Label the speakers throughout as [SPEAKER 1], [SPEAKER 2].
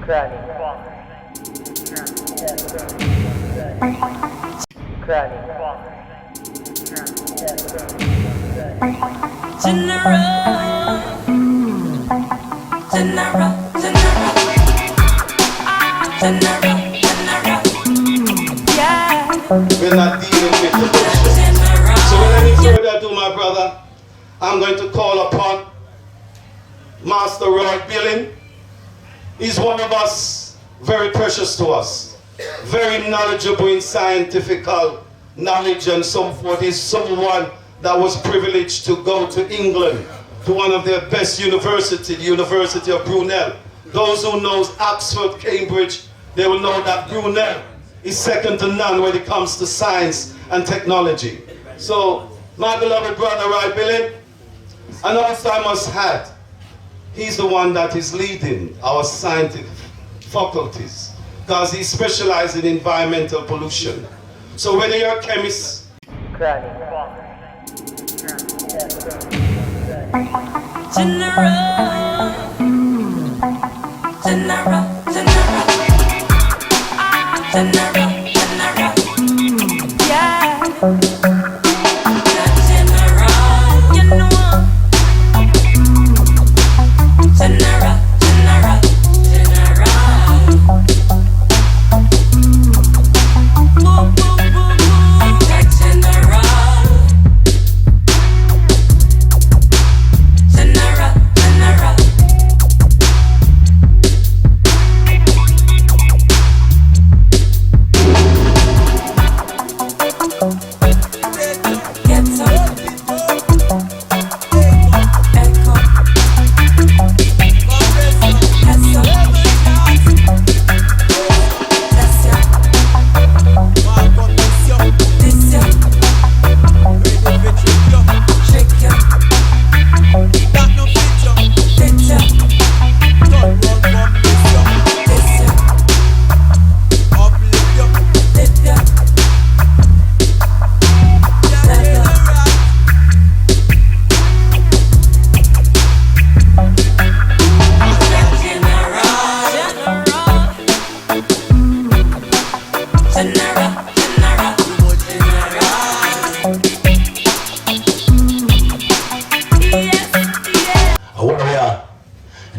[SPEAKER 1] We're not dealing with the bullshit. So without any further ado, my brother, I'm going to call upon Master Roy Billing. He's one of us, very precious to us, very knowledgeable in scientific knowledge and so forth. He's someone that was privileged to go to England, to one of their best universities, the University of Brunel. Those who knows Oxford, Cambridge, they will know that Brunel is second to none when it comes to science and technology. So, my beloved brother Roy Billing, an Alzheimer's had, he's the one that is leading our scientific faculties because he specializes in environmental pollution. So whether you're a chemist,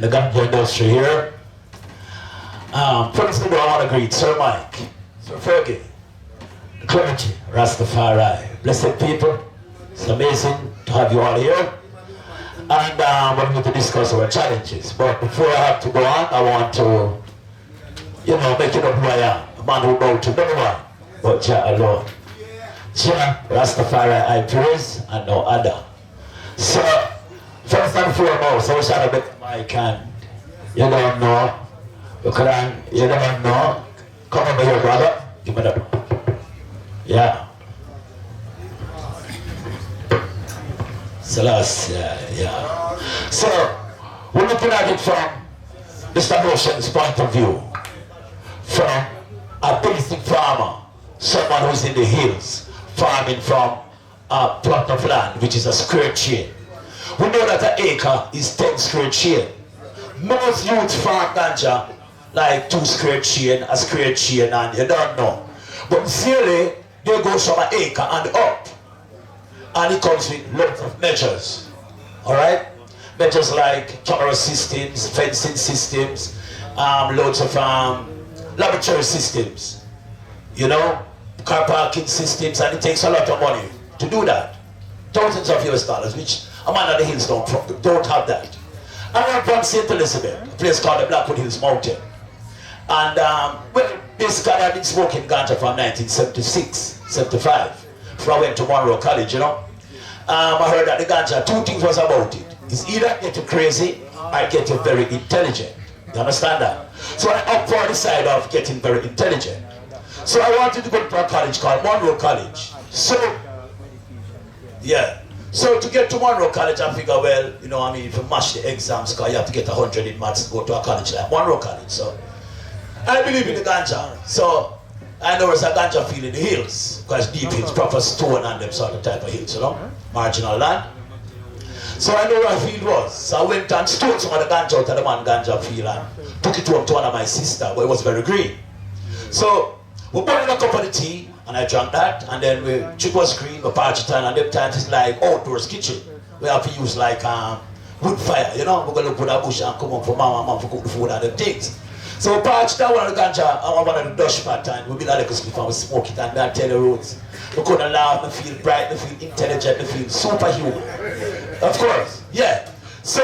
[SPEAKER 2] the Ganja industry here. First of all, I want to greet Sir Mike, Sir Fergie, the clergy, Rastafari. Blessed people, it's amazing to have you all here. And we're going to discuss our challenges. But before I have to go on, I want to, make you know who I am. A man who bowed to no one but Jah alone. Jah, Rastafari, I praise, and no other. So, first and foremost, I wish I had a better mic and you don't know. You don't know. Come over here, brother. Give me that. Yeah. Celeste, yeah. So, we're looking at it from Mr. Motion's point of view. From a basic farmer, someone who's in the hills, farming from a plot of land, which is a square chain. We know that an acre is 10 square chain. Most youths farm ganja like 2 square chain, a square chain, and you don't know. But really, they go from an acre and up. And it comes with lots of measures. Alright? Measures like camera systems, fencing systems, loads of laboratory systems. Car parking systems, and it takes a lot of money to do that. Thousands of US dollars, which a man on the hills don't have that. I'm from St. Elizabeth, a place called the Blackwood Hills Mountain. And basically I've been smoking ganja from 1976, 75. Before I went to Monroe College, I heard that the ganja, 2 things was about it. It's either get you crazy or get you very intelligent. You understand that? So I opt for the side of getting very intelligent. So I wanted to go to a college called Monroe College. So, yeah. So to get to Monroe College, I figure, well, if you mash the exams, because you have to get 100 in maths to go to a college like Monroe College. So I believe in the ganja. So I know there's a ganja field in the hills, because deep hills, proper stone and them sort of type of hills, marginal land. So I know where field was. So I went and stole some of the ganja out of the man ganja field and took it home to one of my sister, but it was very green. So we boiled a cup of the tea and I drank that, and then we chick was green, we parched it, and them times it's like outdoors kitchen. We have to use like wood fire, you know, we're gonna look for that bush and come up for mama for cook the food and them things. So we parched that one of the ganja and one of the Dutch pot, and we build a little spliff and we smoke it and then tell the roads. We couldn't laugh, we feel bright, we feel intelligent, we feel superhuman. Of course, yeah. So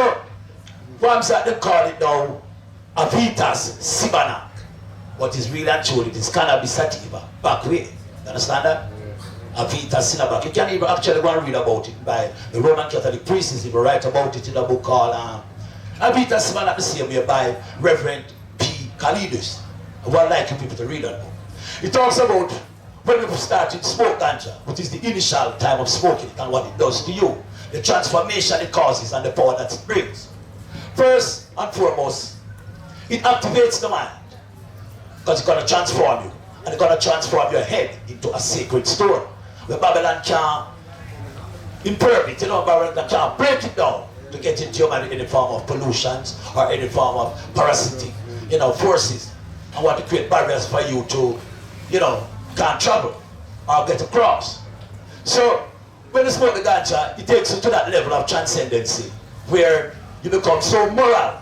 [SPEAKER 2] what I'm saying, they call it now Avitas Sibana. What is really and truly, it is cannabis sativa, back way. You understand that? Avitas Sibana. You can even actually go and read about it by the Roman Catholic priests, even write about it in a book called Avitas Sibana, the same way by Reverend P. Kalidus. I would like you people to read that book. It talks about when we started smoke ganja, what is the initial time of smoking it and what it does to you, the transformation it causes and the power that it brings. First and foremost, it activates the mind because it's going to transform you, and it's going to transform your head into a sacred stone where Babylon can imperve it, you know, Babylon can break it down to get into your mind in the form of pollutions or any form of parasitic, you know, forces, and want to create barriers for you to, you know, can't travel or get across. So when you smoke the ganja, it takes you to that level of transcendency where you become so moral.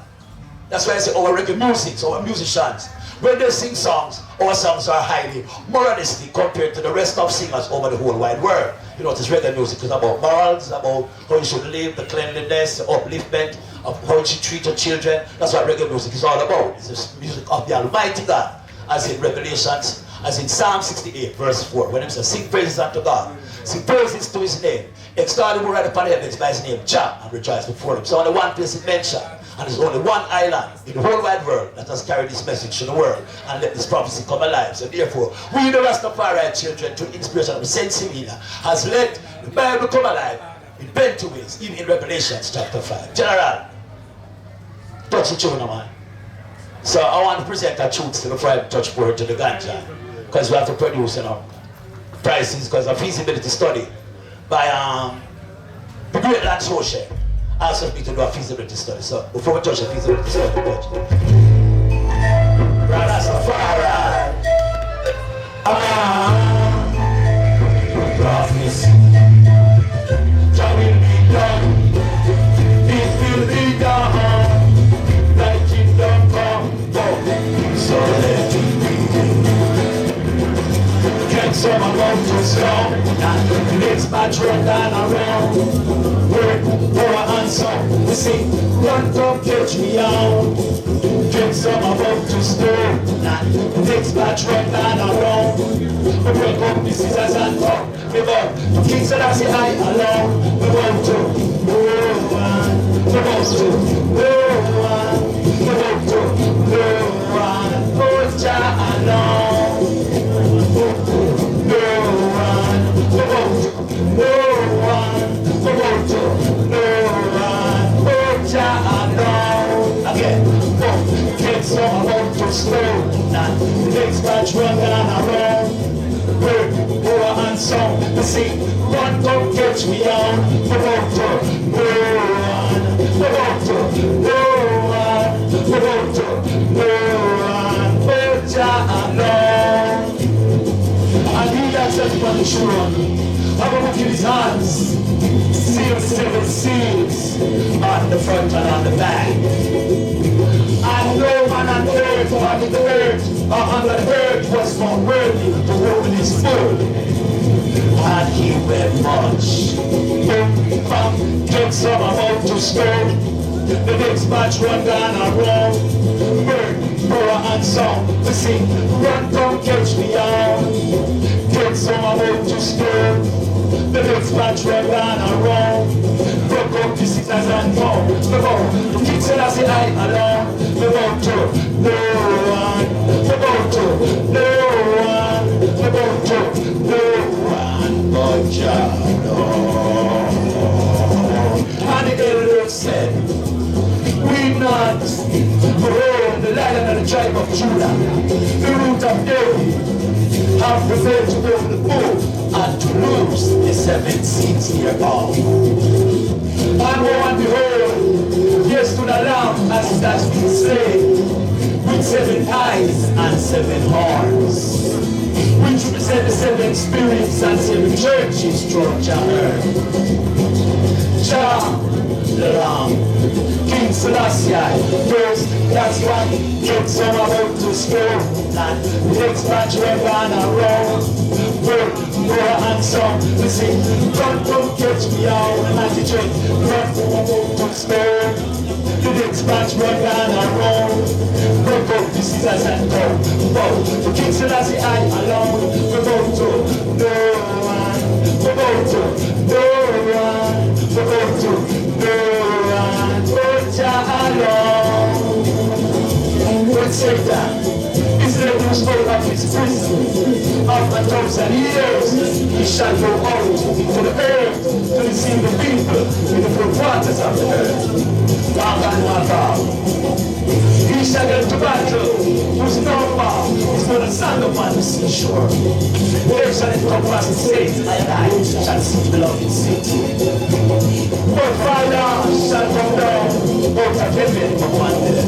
[SPEAKER 2] That's why I say our reggae music, our musicians, when they sing songs, our songs are highly moralistic compared to the rest of singers over the whole wide world. You know, this reggae music is about morals, about how you should live, the cleanliness, the upliftment of how you should treat your children. That's what reggae music is all about. It's the music of the Almighty God, as in Revelations, as in Psalm 68, verse 4, when it says, sing praises unto God, sing praises to his name, extol him who ride upon the heavens by his name, Jah, and rejoice before him. So only one place is mentioned, and there's only one island in the whole wide world that has carried this message to the world and let this prophecy come alive. So therefore, we the Rastafari children, through inspiration of the Saint Simina, has let the Bible come alive in plenty ways, even in Revelations chapter 5. General, touch the tune, man. So I want to present our truths to the Friday touch board to the ganja, because we have to produce, you know, prices because of feasibility study by the Great Land Social asked me to do a feasibility study. So before we touch the feasibility study, we touch Rastafari. Prophecy. Jah will be done. It will be done. Thy kingdom come. So let it so I'm about to slow and let's match run down around. Work, power and song. We sing, run, come catch me out. Get some about to slow and let's match run down around. We break up the scissors and talk. We want to kick so that's the high along. We want to go on. We want to go on. We want to go on. Hold Jah along. So I'm about to slow now. The next batch run down around. Work, power and song. You see, run, come catch me on. We want to go on. We want to go on. We want to go on. Hold Jah along. And he that says upon the shore, have a book in his hands. Seal 7 seals on the front and on the back. And no man on earth or on the earth or under the earth was more worthy to open his foot. And he went much. Come, get some about to stir. The next batch run down a road. Bird, power and song. We sing, run, come catch me on. Get some about to stir. The next batch run down a road. Broke up the scissors and go. We go, the kids said I say I alone. We want to no one. We want to no one. We want to no one but Jah alone. And the elders said, we not own the lion of the tribe of Judah, the root of David, have prevailed to open the book and to loose the 7 seals thereof. And lo and behold, here stood a lamb as that been slain, with 7 eyes and 7 horns, which represent the 7 spirits and 7 churches throughout the earth. Jah, the Lamb, King Selassie, first, that's why kids some about to school, and the next batch went on around. Work, more and some, listen, don't come catch me out, and I teach it, run to spare. The next batch went on around. Break up the scissors and go, the King Selassie I alone, we're going to no one, we're going to no one, we're going to no one, but Jah alone. With Satan, Israel will spoke of his prison. After 1,000 years, he shall go out into the earth to receive the people in the full waters of the earth. Walk and walk out. He shall get to battle, whose number is not a sand upon the seashore. There shall it come past the saints, and I shall see the beloved city. But fire shall come down out of heaven upon them,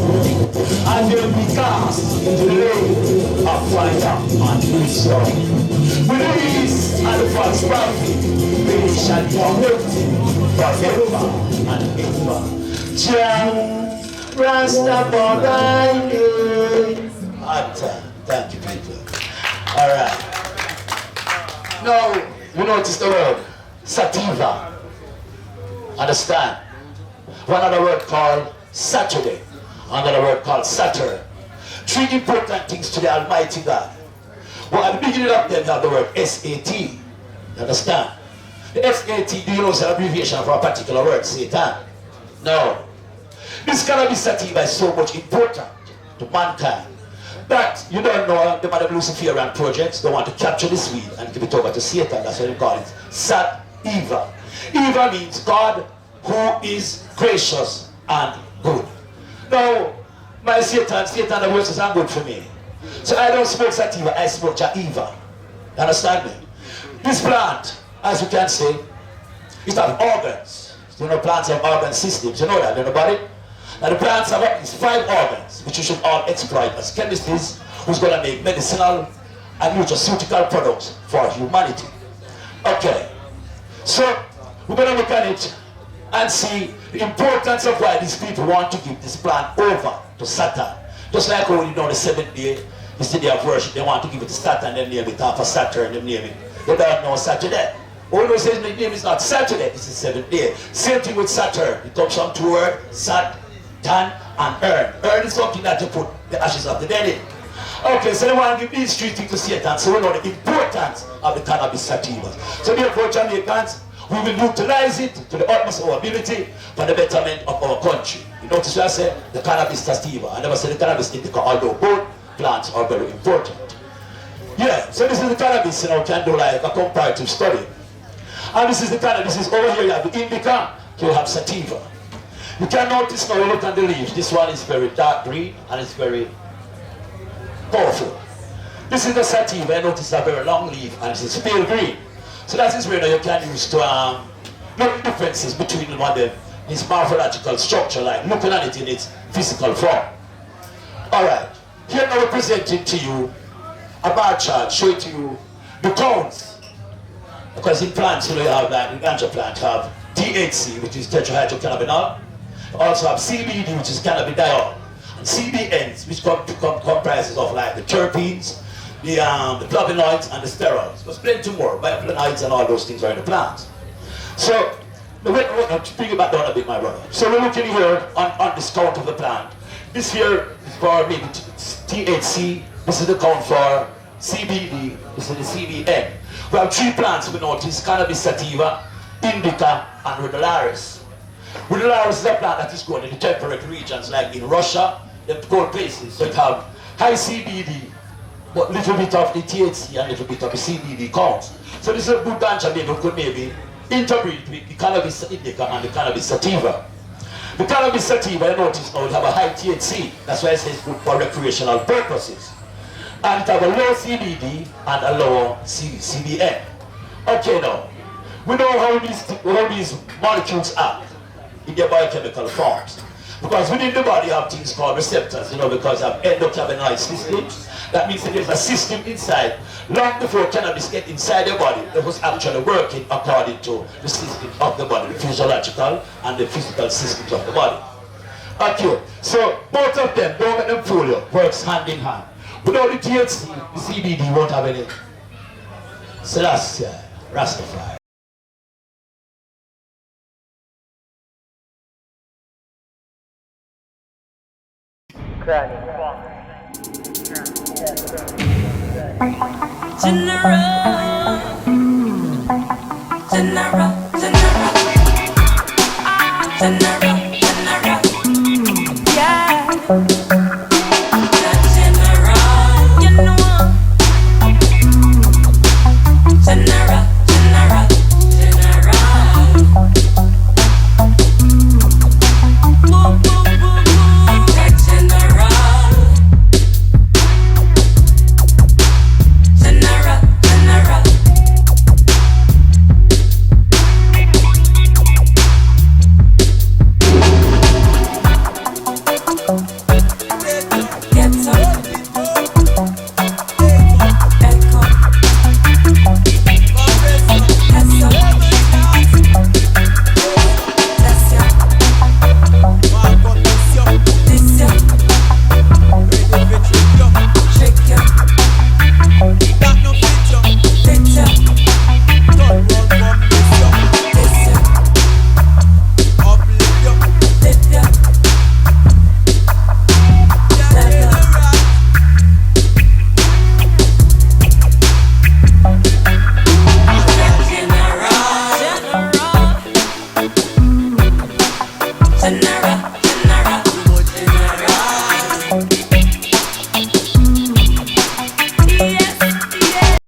[SPEAKER 2] and they'll be cast into the lake of fire and brimstone. With the beast and the false prophet, they shall be melting forever and ever. Jah Rastafari. Thank you, people. Alright. Now, you notice the word sativa. Understand? One other word called Saturday. Another word called Saturn. 3 important things to the Almighty God. Well, at the beginning of them, you have the word S-A-T. You understand? The S-A-T, do you know, is an abbreviation for a particular word, Satan? No. This cannabis sativa is so much important to mankind that you don't know the Madam Luciferian projects. They want to capture this weed and give it over to Satan. That's what they call it. Sat-Eva. Eva means God who is gracious and good. Now, my Satan the words are good for me. So I don't smoke sativa, I smoke Jah-Eva. You understand me? This plant, as you can see, it has organs. You know, plants have organ systems. You know that, everybody? Now the plants have at least 5 organs, which you should all exploit as chemists who's going to make medicinal and nutraceutical products for humanity. Okay, so we're going to look at it and see the importance of why these people want to give this plant over to Saturn. Just like how you know the 7th day is the day of worship, they want to give it to Saturn, then name it after Saturn, then name it. They don't know Saturday. All those says the name is not Saturday, it's the 7th day. Same thing with Saturn. It comes from 2 words, Sat, Tan, and Earn. Earn is something that you put the ashes of the dead in. Okay, so they want to give these 3 things to Satan, so we know the importance of the cannabis sativa. So therefore, Jamaicans, we will utilize it to the utmost of our ability for the betterment of our country. You notice what I said? The cannabis sativa. I never said the cannabis indica, although both plants are very important. Yeah, so this is the cannabis, you know, can do like a comparative study. And this is the cannabis, this is over here, you have the indica, you have sativa. You can notice now, you look at the leaves, this one is very dark green and it's very powerful. This is the sativa, you notice a very long leaf and it's pale green. So that is where you can use to know the differences between one of them, its morphological structure, like looking at it in its physical form. Alright, here now we're presenting to you a bar chart showing to you the counts. Because in plants, you know, you have like the ganja plant, you have THC, which is tetrahydrocannabinol. You also have CBD, which is cannabidiol. And CBNs, which comprises of like the terpenes, the flavonoids and the steroids. There's plenty more, bioflavonoids and all those things are in the plants. So, to bring it back down a bit, my brother. So we're looking here on this count of the plant. This here is for maybe THC, this is the count for CBD, this is the CBN. We have 3 plants we notice, cannabis sativa, indica, and rudolaris. Rudolaris is a plant that is grown in the temperate regions like in Russia, the cold places. So it have high CBD, but little bit of the THC and little bit of the CBD counts. So this is a good ganja maybe we could maybe interbreed with the cannabis indica and the cannabis sativa. The cannabis sativa, you notice now, it have a high THC. That's why it says good for recreational purposes. And it have a low CBD and a low CBN. Okay now, we know how these molecules act. in their biochemical forms. Because within the body you have things called receptors, you know, because of endocannabinoid systems. That means that there's a system inside. Long before cannabis get inside your body, it was actually working according to the system of the body, the physiological and the physical systems of the body. Okay, so both of them, don't let them fool you, works hand in hand. Without the THC, the CBD won't have any. Selassie, Rastafari.
[SPEAKER 3] General